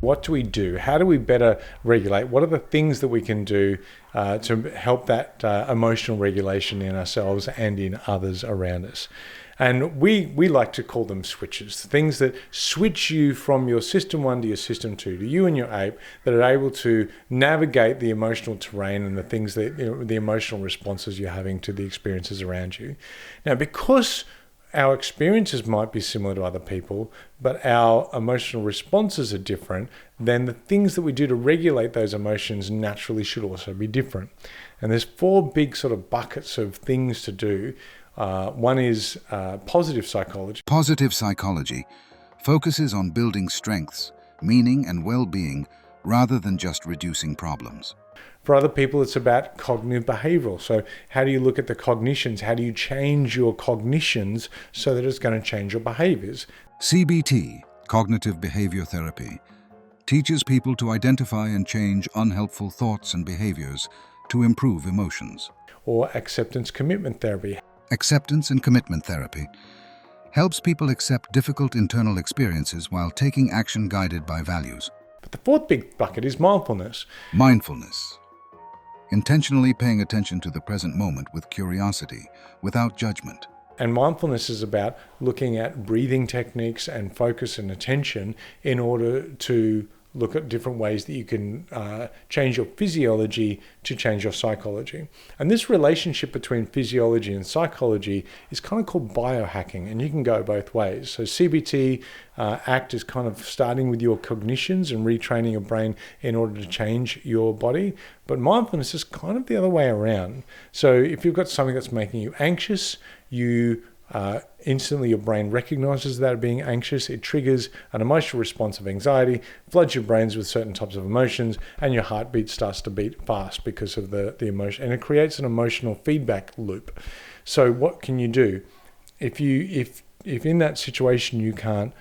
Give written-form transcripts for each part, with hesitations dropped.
What do we do? How do we better regulate? What are the things that we can do to help that emotional regulation in ourselves and in others around us? And we like to call them switches, things that switch you from your system 1 to your system 2, to you and your ape, that are able to navigate the emotional terrain and the things that, the emotional responses you're having to the experiences around you. Now, because our experiences might be similar to other people, but our emotional responses are different, then the things that we do to regulate those emotions naturally should also be different. And there's 4 big sort of buckets of things to do. One is positive psychology. Positive psychology focuses on building strengths, meaning and well-being rather than just reducing problems. For other people, it's about cognitive behavioral. So how do you look at the cognitions? How do you change your cognitions so that it's going to change your behaviors? CBT, Cognitive Behavior Therapy, teaches people to identify and change unhelpful thoughts and behaviors to improve emotions. Or acceptance commitment therapy. Acceptance and commitment therapy helps people accept difficult internal experiences while taking action guided by values. But the 4th big bucket is mindfulness. Mindfulness. Intentionally paying attention to the present moment with curiosity, without judgment. And mindfulness is about looking at breathing techniques and focus and attention in order to look at different ways that you can change your physiology to change your psychology. And this relationship between physiology and psychology is kind of called biohacking, and you can go both ways. So CBT ACT is kind of starting with your cognitions and retraining your brain in order to change your body. But mindfulness is kind of the other way around. So if you've got something that's making you anxious, you instantly your brain recognizes that being anxious. It triggers an emotional response of anxiety, floods your brains with certain types of emotions, and your heartbeat starts to beat fast because of the emotion, and it creates an emotional feedback loop. So what can you do? If in that situation you can't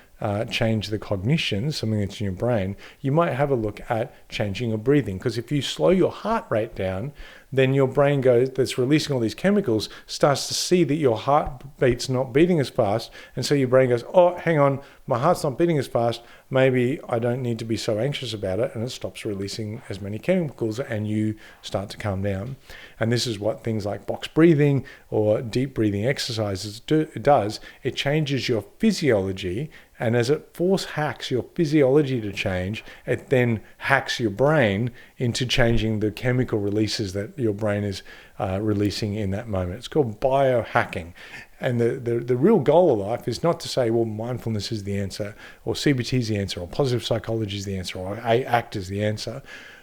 change the cognition, something that's in your brain, you might have a look at changing your breathing. Because if you slow your heart rate down, then your brain that's releasing all these chemicals, starts to see that your heartbeat's not beating as fast. And so your brain goes, oh, hang on, my heart's not beating as fast. Maybe I don't need to be so anxious about it. And it stops releasing as many chemicals and you start to calm down. And this is what things like box breathing or deep breathing exercises does. It changes your physiology. And as it hacks your physiology to change, it then hacks your brain into changing the chemical releases that your brain is releasing in that moment. It's called biohacking. And the real goal of life is not to say, well, mindfulness is the answer, or CBT is the answer, or positive psychology is the answer, or ACT is the answer.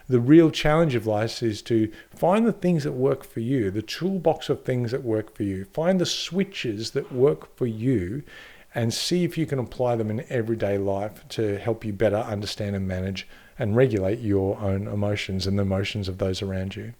The real challenge of life is to find the things that work for you, the toolbox of things that work for you. Find the switches that work for you and see if you can apply them in everyday life to help you better understand and manage and regulate your own emotions and the emotions of those around you.